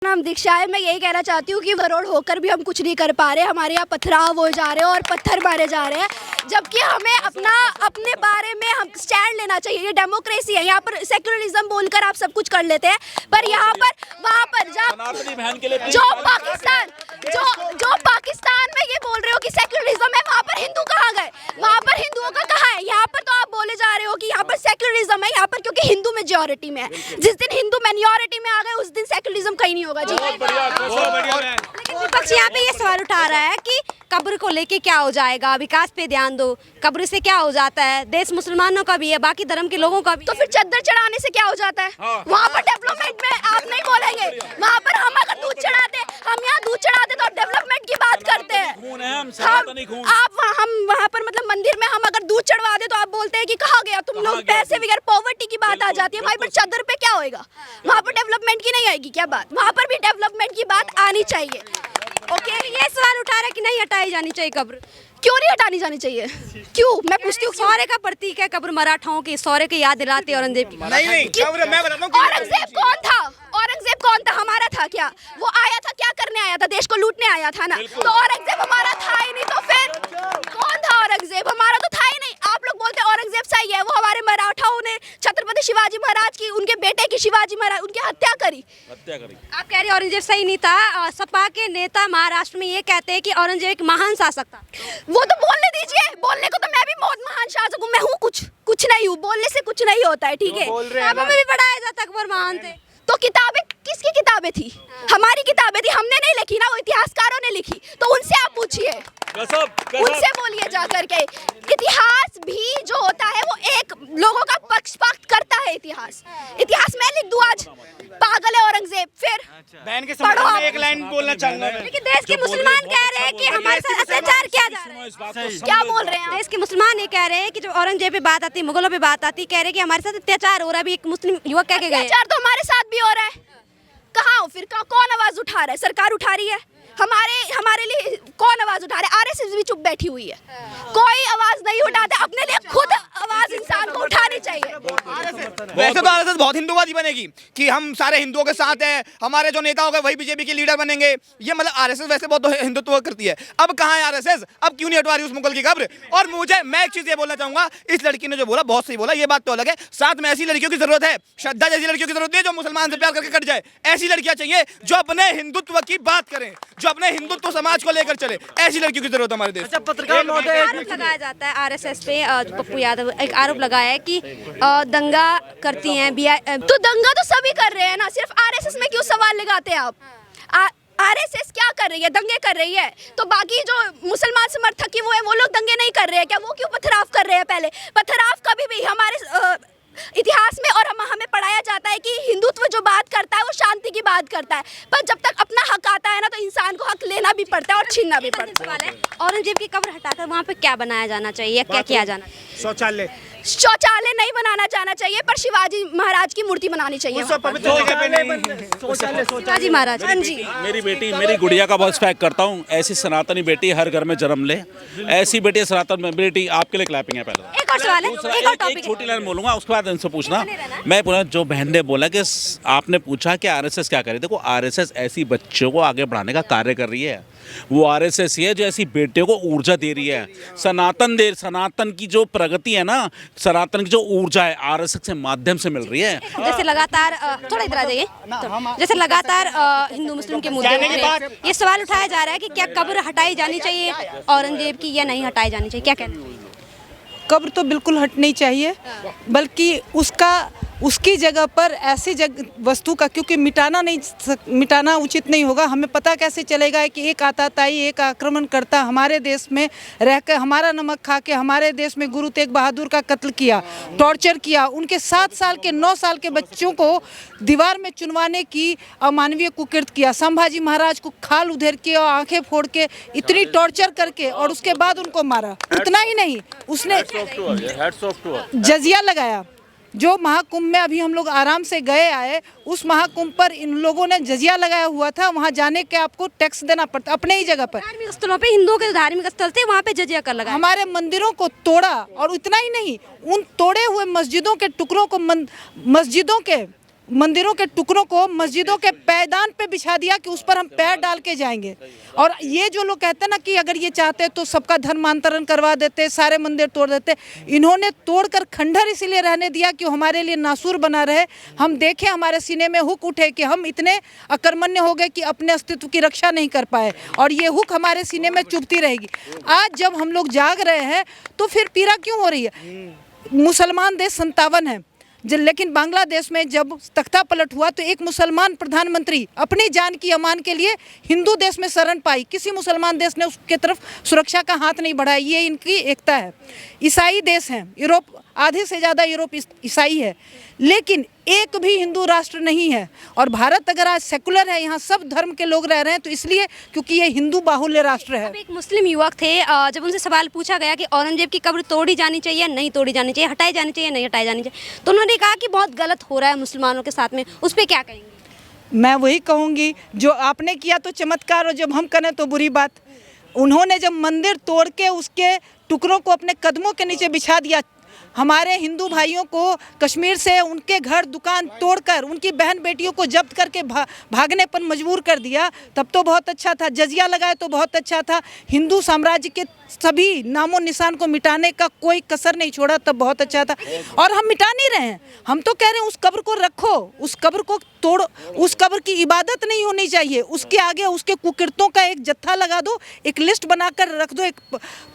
नाम दीक्षा है। मैं यही कहना चाहती हूँ कि करोड़ होकर भी हम कुछ नहीं कर पा रहे, हमारे यहाँ पथराव हो जा रहे हैं और पत्थर मारे जा रहे हैं, जबकि हमें अपने बारे में हम स्टैंड लेना चाहिए। ये डेमोक्रेसी है, यहाँ पर सेक्युलरिज्म बोलकर आप सब कुछ कर लेते हैं, पर यहाँ पर वहाँ पर जो पाकिस्तान में ये बोल रहे हो कि सेक्युलरिज्म है, वहाँ पर हिंदू कहाँ गए? वहाँ पर हिंदुओं का कहाँ है? यहाँ पर तो आप बोले जा रहे हो कि यहाँ पर सेक्युलरिज्म है, यहाँ पर क्योंकि हिंदू मेजॉरिटी में है। जिस दिन हिंदू माइनॉरिटी में आ गए उस दिन सेक्युलरिज्म कहीं नहीं होगा जी। लेकिन विपक्ष यहाँ पे ये सवाल उठा रहा है कि कब्र को लेके क्या हो जाएगा, विकास पे ध्यान दो, कब्र से क्या हो जाता है, देश मुसलमानों का भी है, बाकी धर्म के लोगों का भी। तो फिर चद्दर चढ़ाने से क्या हो जाता है? वहाँ पर डेवलपमेंट में आप नहीं बोलेंगे, वहाँ पर हम अगर दूध चढ़ाते, हम यहाँ दूध चढ़ाते तो डेवलपमेंट की बात करते हैं। हम वहाँ पर मतलब मंदिर में हम अगर दूध चढ़वा दे तो आप बोलते हैं कि कहाँ गया तुम लोग, पैसे बगैर पॉवर्टी की बात आ जाती है। वहाँ पर चद्दर पे क्या होएगा? वहाँ पर डेवलपमेंट की नहीं आएगी क्या बात? वहाँ पर भी डेवलपमेंट की बात आनी चाहिए। ओके, ये सवाल उठा रहा है कि नहीं हटाई जानी चाहिए कब्र। क्यों नहीं हटानी जानी चाहिए? क्यों? मैं पूछती हूँ। शौर्य का प्रतीक है कब्र, मराठाओं की शौर्य की याद दिलाती है औरंगजेब की। नहीं कब्र मैं बताता हूँ। औरंगजेब कौन था? औरंगजेब कौन था? हमारा था क्या? वो आया था, क्या करने आया था? देश को लूटने आया था ना। तो औरंगजेब हमारा था ही नहीं, तो फिर कौन था औरंगजेब? हमारा तो था ही नहीं। आप लोग बोलते औरंगजेब सही है, वो हमारे मराठाओं ने छत्रपति शिवाजी महाराज की, उनके बेटे की शिवाजी महाराज, उनकी हत्या करी। आप कह रहे औरंगजेब सही नहीं था। सपा के नेता महाराष्ट्र में ये कहते हैं कि औरंगजेब एक महान शासक था। वो तो बोलने दीजिए, बोलने को तो मैं भी बहुत महान शासक हूँ, मैं हूँ कुछ नहीं हूँ, बोलने से कुछ नहीं होता है, ठीक है। किताबों में भी पढ़ाया जाता अकबर महान थे। तो किताबें किसकी किताबें थी? हमारी किताबें थी, हमने नहीं लिखी ना, वो इतिहासकारों ने लिखी। तो उनसे आप पूछिए, उनसे बोलिए जाकर के। इतिहास भी जो होता है वो एक लोगों का पक्षपात करता है। इतिहास मैं लिख दूं आज? पागल है औरंगजेब। फिर बहन के समर्थन में एक लाइन बोलना चाहूंगा। लेकिन देश के मुसलमान कह रहे हैं कि हमारे साथ अत्याचार किया जा रहा है। क्या बोल रहे हैं? देश के मुसलमान ये कह रहे हैं कि जब औरंगजेब पे बात आती, मुगलों पे बात आती, कह रहे हैं कि हमारे साथ अत्याचार हो रहा है। अभी एक मुस्लिम युवक कह के गए, अत्याचार तो हमारे साथ भी हो रहा है। कहाँ हो फिर? कौन आवाज उठा रहा है? सरकार उठा रही है। हमारे लिए कौन आवाज उठा रहा है? आरएसएस भी चुप बैठी हुई है, कोई आवाज नहीं उठाता। अपने लिए खुद आवाज इंसान को उठानी चाहिए। वैसे तो आरएसएस बहुत हिंदूवादी बनेगी कि हम सारे हिंदुओं के साथ हैं, हमारे जो नेता होंगे वही बीजेपी के लीडर बनेंगे। ये मतलब आरएसएस वैसे बहुत हिंदुत्व करती है। अब कहाँ है आरएसएस? अब क्यों नहीं हटवा रही उस मुगल की कब्र? और मैं एक चीज ये बोलना चाहूंगा, इस लड़की ने जो बोला बहुत सही बोला, ये बात तो अलग है। साथ में ऐसी लड़कियों की जरूरत है, श्रद्धा जैसी लड़कियों की जरूरत है जो मुसलमान से प्यार करके कट जाए। ऐसी लड़कियां चाहिए जो अपने हिंदुत्व की बात करें, जो अपने हिंदुत्व समाज को लेकर चले। ऐसी लड़कियों की जरूरत हमारे देश। अच्छा, पत्रकार महोदय, आरोप लगाया जाता है आरएसएस पे, पप्पू यादव एक आरोप लगाया है कि दंगा करती हैं। तो दंगा तो सभी कर रहे हैं ना, सिर्फ आरएसएस में क्यों सवाल लगाते हैं आप? आरएसएस क्या कर रही है? दंगे कर रही है। तो बाकी जो मुसलमान समर्थक ही वो लोग दंगे नहीं कर रहे हैं क्या? वो क्यों पथराव कर रहे हैं? पहले पथराव कभी भी हमारे इतिहास में और हमें पढ़ाया जाता है कि हिंदुत्व जो बात करता है वो शांति की बात करता है, पर जब तक अपना हक आता है ना तो इंसान को हक लेना भी पड़ता है और छीनना भी पड़ता है। औरंगजेब की कब्र हटाकर वहाँ पे क्या बनाया जाना चाहिए या क्या किया जाना? शौचालय नहीं बनाना जाना चाहिए, पर शिवाजी महाराज की मूर्ति बनानी चाहिए। शिवाजी महाराज। हाँ जी, मेरी गुड़िया का बहुत रिस्पेक्ट करता हूँ। ऐसी सनातनी बेटी हर घर में जन्म ले, ऐसी बेटी सनातन में बेटी। आपके लिए क्लैपिंग है। पहले एक और सवाल है, एक और टॉपिक, छोटी लाइन बोलूंगा, उसके बाद इनसे पूछना। मैं पूरा जो बहन ने बोला कि आपने पूछा कि आरएसएस क्या करे। देखो, आरएसएस ऐसी बच्चों को आगे बढ़ाने का कार्य कर रही है। वो आरएसएस ही है जो ऐसी बेटियों को ऊर्जा दे रही है। सनातन की जो प्रगति है ना, सनातन की जो ऊर्जा है, आरएसएस के माध्यम से मिल रही है। जैसे लगातार थोड़ा इधर आ जाइए, जैसे लगातार हिंदू मुस्लिम के मुद्दे पे ये सवाल उठाया जा रहा है कि क्या कब्र हटाई जानी चाहिए औरंगजेब की या नहीं हटाई जानी चाहिए, क्या कहना है? कब्र तो बिल्कुल हटनी चाहिए, बल्कि उसकी जगह पर ऐसी वस्तु का, क्योंकि मिटाना उचित नहीं होगा। हमें पता कैसे चलेगा कि एक आतताई, एक आक्रमण करता हमारे देश में रहकर, हमारा नमक खा के हमारे देश में गुरु तेग बहादुर का कत्ल किया, टॉर्चर किया, उनके 7 साल के 9 साल के बच्चों को दीवार में चुनवाने की अमानवीय कुकृत्य किया, संभाजी महाराज को खाल उधेड़ के और आंखें फोड़ के इतनी टॉर्चर करके और उसके बाद उनको मारा। इतना ही नहीं, उसने जजिया लगाया। जो महाकुंभ में अभी हम लोग आराम से गए आए, उस महाकुंभ पर इन लोगों ने जजिया लगाया हुआ था। वहाँ जाने के आपको टैक्स देना पड़ता अपने ही जगह पर। धार्मिक स्थलों पे, हिंदुओं के धार्मिक स्थल थे, वहाँ पे जजिया कर लगा। हमारे मंदिरों को तोड़ा, और इतना ही नहीं, उन तोड़े हुए मस्जिदों के टुकड़ों को मस्जिदों के मंदिरों के टुकड़ों को मस्जिदों के पैदान पे बिछा दिया कि उस पर हम पैर डाल के जाएंगे। और ये जो लोग कहते हैं ना कि अगर ये चाहते तो सबका धर्मांतरण करवा देते, सारे मंदिर तोड़ देते, इन्होंने तोड़कर खंडहर इसीलिए रहने दिया कि हमारे लिए नासूर बना रहे। हम देखें, हमारे सीने में हुक उठे कि हम इतने अकर्मण्य हो गए कि अपने अस्तित्व की रक्षा नहीं कर पाए, और ये हुक हमारे सीने में चुभती रहेगी। आज जब हम लोग जाग रहे हैं तो फिर पीड़ा क्यों हो रही है? मुसलमान देश 57 है, लेकिन बांग्लादेश में जब तख्ता पलट हुआ तो एक मुसलमान प्रधानमंत्री अपनी जान की अमान के लिए हिंदू देश में शरण पाई। किसी मुसलमान देश ने उसके तरफ सुरक्षा का हाथ नहीं बढ़ाया। ये इनकी एकता है। ईसाई देश हैं, यूरोप आधे से ज़्यादा यूरोप ईसाई है, लेकिन एक भी हिंदू राष्ट्र नहीं है। और भारत अगर आज सेकुलर है, यहाँ सब धर्म के लोग रह रहे हैं, तो इसलिए क्योंकि ये हिंदू बाहुल्य राष्ट्र है। अब एक मुस्लिम युवक थे, जब उनसे सवाल पूछा गया कि औरंगजेब की कब्र तोड़ी जानी चाहिए, नहीं तोड़ी जानी चाहिए, हटाई जानी चाहिए, नहीं हटाई जानी चाहिए, तो उन्होंने कहा कि बहुत गलत हो रहा है मुसलमानों के साथ में। उस पर क्या कहेंगे? मैं वही कहूँगी, जो आपने किया तो चमत्कार, और जब हम करें तो बुरी बात। उन्होंने जब मंदिर तोड़ के उसके टुकड़ों को अपने कदमों के नीचे बिछा दिया, हमारे हिंदू भाइयों को कश्मीर से उनके घर दुकान तोड़कर उनकी बहन बेटियों को जब्त करके भागने पर मजबूर कर दिया, तब तो बहुत अच्छा था। जजिया लगाए तो बहुत अच्छा था। हिंदू साम्राज्य के सभी नामों निशान को मिटाने का कोई कसर नहीं छोड़ा, तब बहुत अच्छा था। और हम मिटा नहीं रहे हैं, हम तो कह रहे हैं उस कब्र को रखो, उस कब्र को तोड़ो। उस कब्र की इबादत नहीं होनी चाहिए, उसके आगे उसके कुकृतों का एक जत्था लगा दो, एक लिस्ट बनाकर रख दो, एक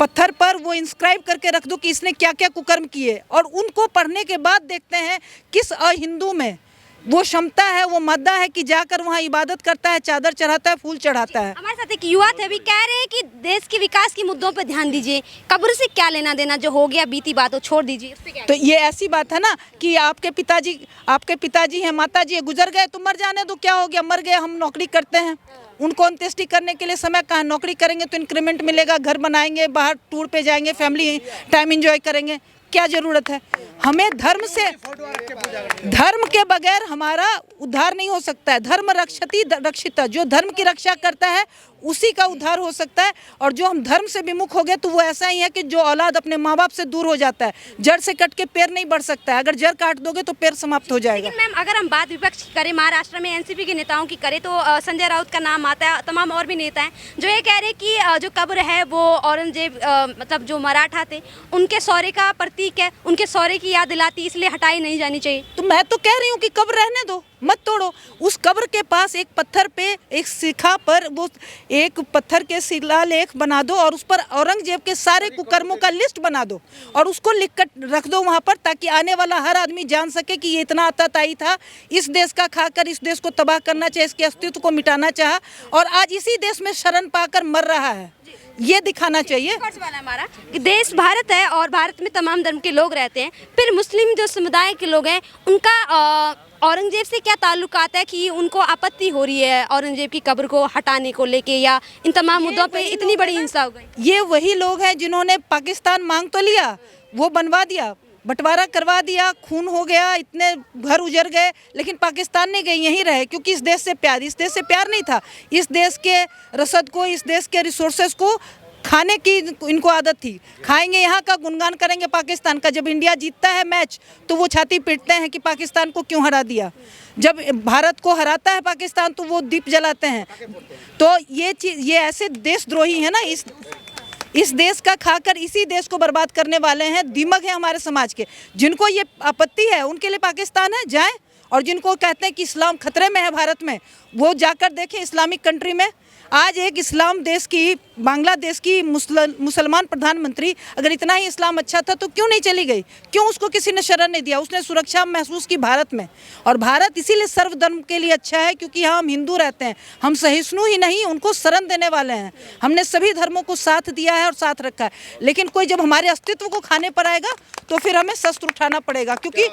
पत्थर पर वो इंस्क्राइब करके रख दो कि इसने क्या क्या कुकर्म किए, और उनको पढ़ने के बाद देखते हैं किस अहिंदू में वो क्षमता है, वो मद्दा है कि जाकर वहाँ इबादत करता है, चादर चढ़ाता है, फूल चढ़ाता है। हमारे साथ एक युवा थे, अभी कह रहे हैं कि देश के विकास के मुद्दों पर ध्यान दीजिए, कब्र से क्या लेना देना, जो हो गया बीती बात हो छोड़ दीजिए। तो ये ऐसी बात है ना कि आपके पिताजी हैं, माताजी है, गुजर गए तो मर जाने दो, क्या हो गया, मर गए, हम नौकरी करते हैं, उनको अंत्येष्टि करने के लिए समय कहाँ? नौकरी करेंगे तो इंक्रीमेंट मिलेगा, घर बनाएंगे, बाहर टूर पे जाएंगे, फैमिली टाइम एंजॉय करेंगे, क्या जरूरत है? हमें धर्म के बगैर हमारा उद्धार नहीं हो सकता है। धर्म रक्षति रक्षिता, जो धर्म की रक्षा करता है उसी का उद्धार हो सकता है। और जो हम धर्म से विमुख हो गए तो वो ऐसा ही है कि जो औलाद अपने माँ बाप से दूर हो जाता है, जड़ से कट के पेड़ नहीं बढ़ सकता है। अगर जड़ काट दोगे तो पेड़ समाप्त हो जाएगा। लेकिन मैम, अगर हम बात विपक्ष की करें, महाराष्ट्र में एनसीपी के नेताओं की करें, तो संजय राउत का नाम आता है, तमाम और भी नेता हैं जो ये कह रहे हैं कि जो कब्र है वो औरंगजेब मतलब जो मराठा थे उनके सौर्य का प्रतीक है, उनके सौर्य की याद दिलाती, इसलिए हटाई नहीं जानी चाहिए। तो मैं तो कह रही हूँ कि कब्र रहने दो, मत तोड़ो। उस कब्र के पास एक पत्थर पे, एक शिखा पर वो एक पत्थर के शिलालेख बना दो, और उस पर औरंगजेब के सारे कुकर्मों का लिस्ट बना दो, और उसको लिख कर रख दो वहाँ पर, ताकि आने वाला हर आदमी जान सके कि ये इतना आतताई था, इस देश का खाकर इस देश को तबाह करना चाहे, इसके अस्तित्व को मिटाना चाहा, और आज इसी देश में शरण पाकर मर रहा है। ये दिखाना चाहिए। सवाल है हमारा कि देश भारत है और भारत में तमाम धर्म के लोग रहते हैं, फिर मुस्लिम जो समुदाय के लोग हैं उनका औरंगजेब से क्या ताल्लुकात है कि उनको आपत्ति हो रही है औरंगजेब की कब्र को हटाने को लेके, या इन तमाम मुद्दों पे इतनी बड़ी हिंसा हो गई? ये वही लोग हैं जिन्होंने पाकिस्तान मांग तो लिया, वो बनवा दिया, बंटवारा करवा दिया, खून हो गया, इतने घर उजड़ गए, लेकिन पाकिस्तान नहीं गए, यहीं रहे, क्योंकि इस देश से प्यार नहीं था। इस देश के रसद को, इस देश के रिसोर्सेज को खाने की इनको आदत थी। खाएंगे यहाँ का, गुणगान करेंगे पाकिस्तान का। जब इंडिया जीतता है मैच तो वो छाती पीटते हैं कि पाकिस्तान को क्यों हरा दिया। जब भारत को हराता है पाकिस्तान तो वो दीप जलाते हैं। तो ये चीज़, ये ऐसे देशद्रोही है ना, इस देश का खाकर इसी देश को बर्बाद करने वाले हैं, दिमाग है हमारे समाज के। जिनको ये आपत्ति है उनके लिए पाकिस्तान है, जाएं। और जिनको कहते हैं कि इस्लाम खतरे में है भारत में, वो जाकर देखें इस्लामिक कंट्री में। आज एक इस्लाम देश की, बांग्लादेश की मुसलमान प्रधानमंत्री, अगर इतना ही इस्लाम अच्छा था तो क्यों नहीं चली गई? क्यों उसको किसी ने शरण नहीं दिया? उसने सुरक्षा महसूस की भारत में। और भारत इसीलिए सर्वधर्म के लिए अच्छा है, क्योंकि यहाँ हम हिंदू रहते हैं। हम सहिष्णु ही नहीं, उनको शरण देने वाले हैं। हमने सभी धर्मों को साथ दिया है और साथ रखा है। लेकिन कोई जब हमारे अस्तित्व को खाने पर आएगा तो फिर हमें शस्त्र उठाना पड़ेगा, क्योंकि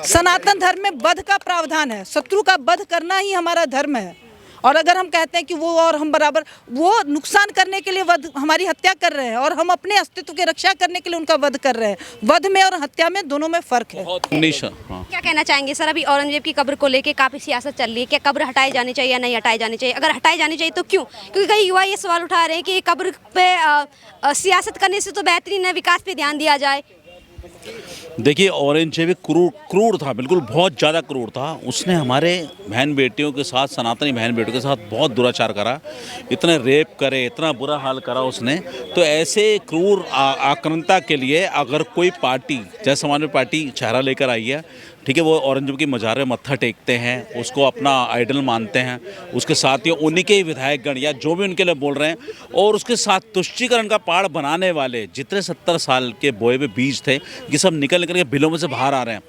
सनातन धर्म में वध का प्रावधान है। शत्रु का वध करना ही हमारा धर्म है। और अगर हम कहते हैं कि वो और हम बराबर, वो नुकसान करने के लिए हमारी हत्या कर रहे हैं, और हम अपने अस्तित्व की रक्षा करने के लिए उनका वध कर रहे हैं। वध में और हत्या में, दोनों में फर्क है। क्या कहना चाहेंगे सर? अभी औरंगजेब की कब्र को लेके काफी सियासत चल रही है, क्या कब्र हटाई जानी चाहिए या नहीं हटाई जानी चाहिए? अगर हटाई जानी चाहिए तो क्यों? क्योंकि कई युवा ये सवाल उठा रहे हैं कि कब्र पे सियासत करने से तो बेहतरीन है विकास पे ध्यान दिया जाए। देखिए औरंगजेब एक क्रूर था, बिल्कुल बहुत ज़्यादा क्रूर था। उसने हमारे बहन बेटियों के साथ, सनातनी बहन बेटियों के साथ बहुत दुराचार करा, इतने रेप करे, इतना बुरा हाल करा उसने। तो ऐसे क्रूर आक्रांता के लिए अगर कोई पार्टी, जैसे समाजवादी पार्टी चेहरा लेकर आई है, ठीक है, वो औरंगजेब की मज़ार में मत्था टेकते हैं, उसको अपना आइडल मानते हैं, उसके साथ ही उन्हीं के ही विधायकगण या जो भी उनके लिए बोल रहे हैं, और उसके साथ तुष्टीकरण का पहाड़ बनाने वाले जितने 70 साल के बोए हुए बीज थे, ये सब निकल के बिलों में से बाहर आ रहे हैं,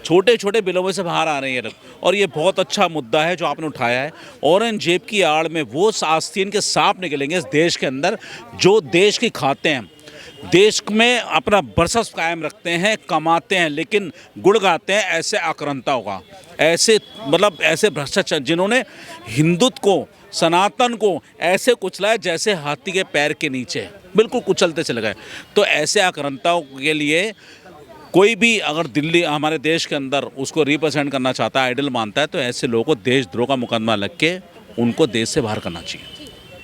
छोटे छोटे बिलों में से बाहर आ रहे हैं ये लोग। और ये बहुत अच्छा मुद्दा है जो आपने उठाया है। औरंगजेब की आड़ में वो आस्तीन के सांप निकलेंगे इस देश के अंदर, जो देश की खाते हैं, देश में अपना वर्चस्व कायम रखते हैं, कमाते हैं, लेकिन गुड़ गाते हैं ऐसे आक्रांताओं का, ऐसे मतलब ऐसे भ्रष्टाचार जिन्होंने हिंदुत्व को, सनातन को ऐसे कुचला है जैसे हाथी के पैर के नीचे बिल्कुल कुचलते चले गए। तो ऐसे आक्रांताओं के लिए कोई भी अगर दिल्ली, हमारे देश के अंदर उसको रिप्रेजेंट करना चाहता है, आइडल मानता है, तो ऐसे लोगों को देशद्रोह का मुकदमा लग के उनको देश से बाहर करना चाहिए।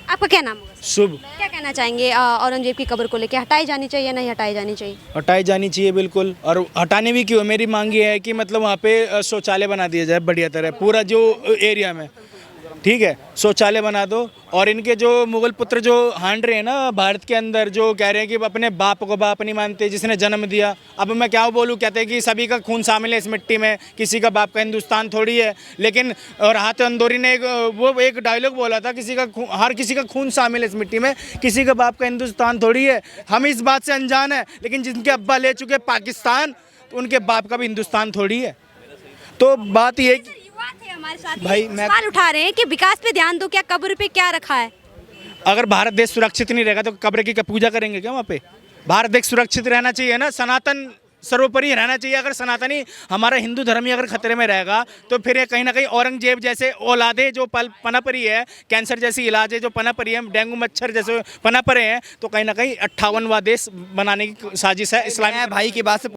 आपका क्या नाम होगा? शुभ। क्या कहना चाहेंगे औरंगजेब की कब्र को लेकर? हटाई जानी चाहिए या नहीं हटाई जानी चाहिए? हटाई जानी चाहिए बिल्कुल। और हटाने भी क्यों, मेरी मांग ये है कि मतलब वहाँ पे शौचालय बना दिया जाए बढ़िया तरह, पूरा जो एरिया में, ठीक है, शौचालय बना दो। और इनके जो मुगल पुत्र जो हांड रहे हैं ना भारत के अंदर, जो कह रहे हैं कि अपने बाप को बाप नहीं मानते जिसने जन्म दिया। अब मैं क्या बोलूँ, कहते हैं कि सभी का खून शामिल है इस मिट्टी में, किसी का बाप का हिंदुस्तान थोड़ी है। लेकिन और हाथ अंदोरी ने एक डायलॉग बोला था, हर किसी का खून शामिल है इस मिट्टी में, किसी का बाप का हिंदुस्तान थोड़ी है। हम इस बात से अनजान है, लेकिन जिनके अब्बा ले चुके पाकिस्तान, तो उनके बाप का भी हिंदुस्तान थोड़ी है। तो बात ये हमारे साथ भाई मैं सवाल उठा रहे हैं कि विकास पे ध्यान दो, क्या कब्र पे क्या रखा है? अगर भारत देश सुरक्षित नहीं रहेगा तो कब्र की क्या पूजा करेंगे क्या वहाँ पे? भारत देश सुरक्षित रहना चाहिए ना, सनातन सर्वोपरि रहना चाहिए। अगर सनातनी हमारा हिंदू धर्म ही अगर खतरे में रहेगा तो फिर ये कहीं ना कहीं औरंगजेब जैसे औलादे जो पनप रही है, कैंसर जैसी इलाजें जो पनप रही है, डेंगू मच्छर जैसे पनप रहे हैं, तो कहीं ना कहीं 58वां देश बनाने की साजिश है इस्लामी मैं भाई की बात से